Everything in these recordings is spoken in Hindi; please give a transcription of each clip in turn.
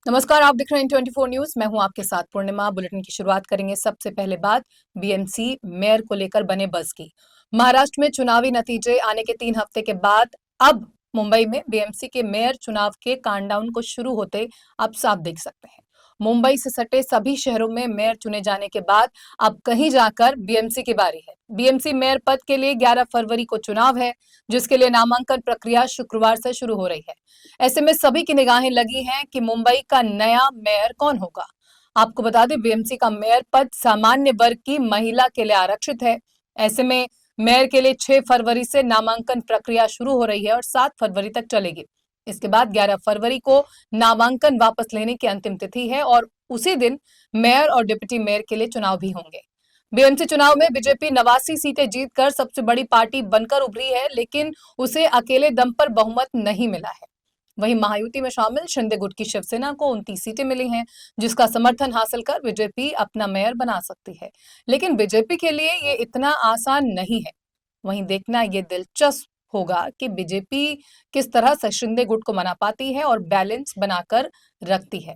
नमस्कार, आप देख रहे हैं 24 न्यूज। मैं हूं आपके साथ पूर्णिमा। बुलेटिन की शुरुआत करेंगे सबसे पहले बात बीएमसी मेयर को लेकर बने बज़ की। महाराष्ट्र में चुनावी नतीजे आने के 3 हफ्ते के बाद अब मुंबई में बीएमसी के मेयर चुनाव के काउंटडाउन को शुरू होते आप साफ देख सकते हैं। मुंबई से सटे सभी शहरों में मेयर चुने जाने के बाद अब कहीं जाकर बीएमसी की बारी है। बीएमसी मेयर पद के लिए 11 फरवरी को चुनाव है, जिसके लिए नामांकन प्रक्रिया शुक्रवार से शुरू हो रही है। ऐसे में सभी की निगाहें लगी हैं कि मुंबई का नया मेयर कौन होगा। आपको बता दें, बीएमसी का मेयर पद सामान्य वर्ग की महिला के लिए आरक्षित है। ऐसे में मेयर के लिए 6 फरवरी से नामांकन प्रक्रिया शुरू हो रही है और 7 फरवरी तक चलेगी। इसके बाद 11 फरवरी को नामांकन वापस लेने की अंतिम तिथि है और उसी दिन मेयर और डिप्टी मेयर के लिए चुनाव भी होंगे। बीएमसी चुनाव में बीजेपी 89 सीटें जीतकर सबसे बड़ी पार्टी बनकर उभरी है, लेकिन उसे अकेले दम पर बहुमत नहीं मिला है। वहीं महायुति में शामिल शिंदे गुट की शिवसेना को 29 सीटें मिली हैं, जिसका समर्थन हासिल कर बीजेपी अपना मेयर बना सकती है। लेकिन बीजेपी के लिए ये इतना आसान नहीं है। वहीं देखना ये दिलचस्प होगा कि बीजेपी किस तरह से शिंदे गुट को मना पाती है और बैलेंस बनाकर रखती है।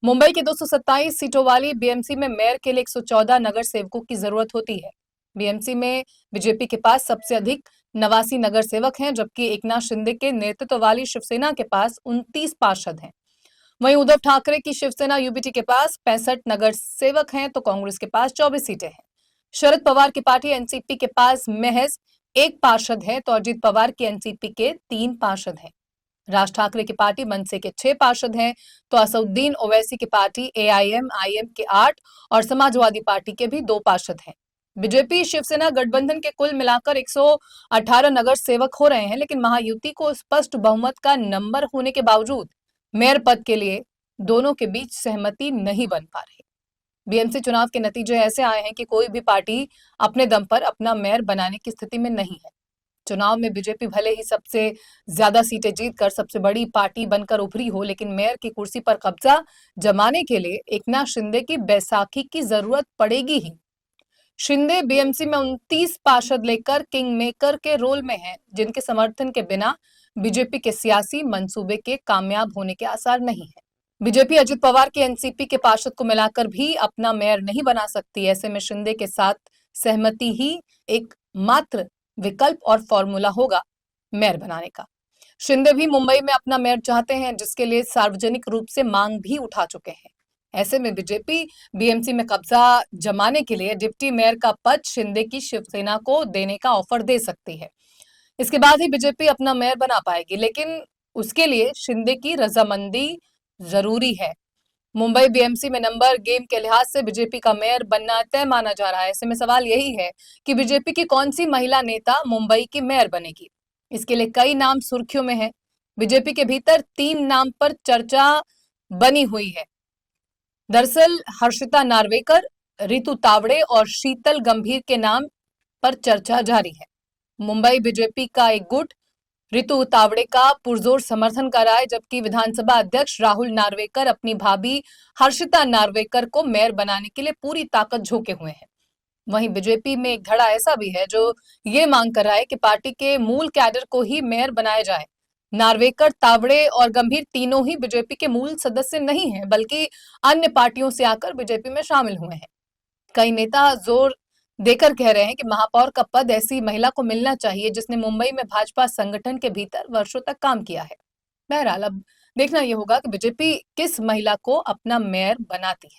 मुंबई की 227 सीटों वाली बीएमसी में मेयर के लिए 114 नगर सेवकों की जरूरत होती है। बीएमसी में बीजेपी के पास सबसे अधिक 89 नगर सेवक हैं, जबकि एकनाथ शिंदे के नेतृत्व वाली शिवसेना के पास 29 पार्षद हैं। वहीं उद्धव ठाकरे की शिवसेना यूबीटी के पास 65 नगर सेवक हैं, तो कांग्रेस के पास 24 सीटें हैं। शरद पवार की पार्टी एनसीपी के पास महज 1 पार्षद है, तो अजीत पवार की एनसीपी के 3 पार्षद हैं। राज ठाकरे की पार्टी मनसे के 6 पार्षद हैं, तो असदुद्दीन ओवैसी की पार्टी एआईएमआईएम के 8 और समाजवादी पार्टी के भी 2 पार्षद हैं। बीजेपी शिवसेना गठबंधन के कुल मिलाकर 118 नगर सेवक हो रहे हैं, लेकिन महायुति को स्पष्ट बहुमत का नंबर होने के बावजूद मेयर पद के लिए दोनों के बीच सहमति नहीं बन पा रही। बीएमसी चुनाव के नतीजे ऐसे आए हैं कि कोई भी पार्टी अपने दम पर अपना मेयर बनाने की स्थिति में नहीं है। चुनाव में बीजेपी भले ही सबसे ज्यादा सीटें जीतकर सबसे बड़ी पार्टी बनकर उभरी हो, लेकिन मेयर की कुर्सी पर कब्जा जमाने के लिए एकनाथ शिंदे की बैसाखी की जरूरत पड़ेगी ही। शिंदे बीएमसी में 29 पार्षद लेकर किंग मेकर के रोल में हैं, जिनके समर्थन के बिना बीजेपी के सियासी मंसूबे के कामयाब होने के आसार नहीं है। बीजेपी अजित पवार के एनसीपी के पार्षद को मिलाकर भी अपना मेयर नहीं बना सकती। ऐसे में शिंदे के साथ सहमति ही एक मात्र विकल्प और फॉर्मूला होगा मेयर बनाने का। शिंदे भी मुंबई में अपना मेयर चाहते हैं, जिसके लिए सार्वजनिक रूप से मांग भी उठा चुके हैं। ऐसे में बीजेपी बीएमसी में कब्जा जमाने के लिए डिप्टी मेयर का पद शिंदे की शिवसेना को देने का ऑफर दे सकती है। इसके बाद ही बीजेपी अपना मेयर बना पाएगी, लेकिन उसके लिए शिंदे की रजामंदी जरूरी है। मुंबई बीएमसी में नंबर गेम के लिहाज से बीजेपी का मेयर बनना तय माना जा रहा है। ऐसे में सवाल यही है कि बीजेपी की कौन सी महिला नेता मुंबई की मेयर बनेगी। इसके लिए कई नाम सुर्खियों में है। बीजेपी के भीतर 3 नाम पर चर्चा बनी हुई है। दरअसल हर्षिता नार्वेकर, रितु तावड़े और शीतल गंभीर के नाम पर चर्चा जारी है। मुंबई बीजेपी का एक गुट रितु तावड़े का पुरजोर समर्थन कर रहा है, जबकि विधानसभा अध्यक्ष राहुल नार्वेकर अपनी भाभी हर्षिता नार्वेकर को मेयर बनाने के लिए पूरी ताकत झोंके हुए हैं। वहीं बीजेपी में एक धड़ा ऐसा भी है जो ये मांग कर रहा है कि पार्टी के मूल कैडर को ही मेयर बनाया जाए। नार्वेकर, तावड़े और गंभीर तीनों ही बीजेपी के मूल सदस्य नहीं हैं, बल्कि अन्य पार्टियों से आकर बीजेपी में शामिल हुए हैं। कई नेता जोर देकर कह रहे हैं कि महापौर का पद ऐसी महिला को मिलना चाहिए जिसने मुंबई में भाजपा संगठन के भीतर वर्षों तक काम किया है। बहरहाल अब देखना यह होगा कि बीजेपी किस महिला को अपना मेयर बनाती है।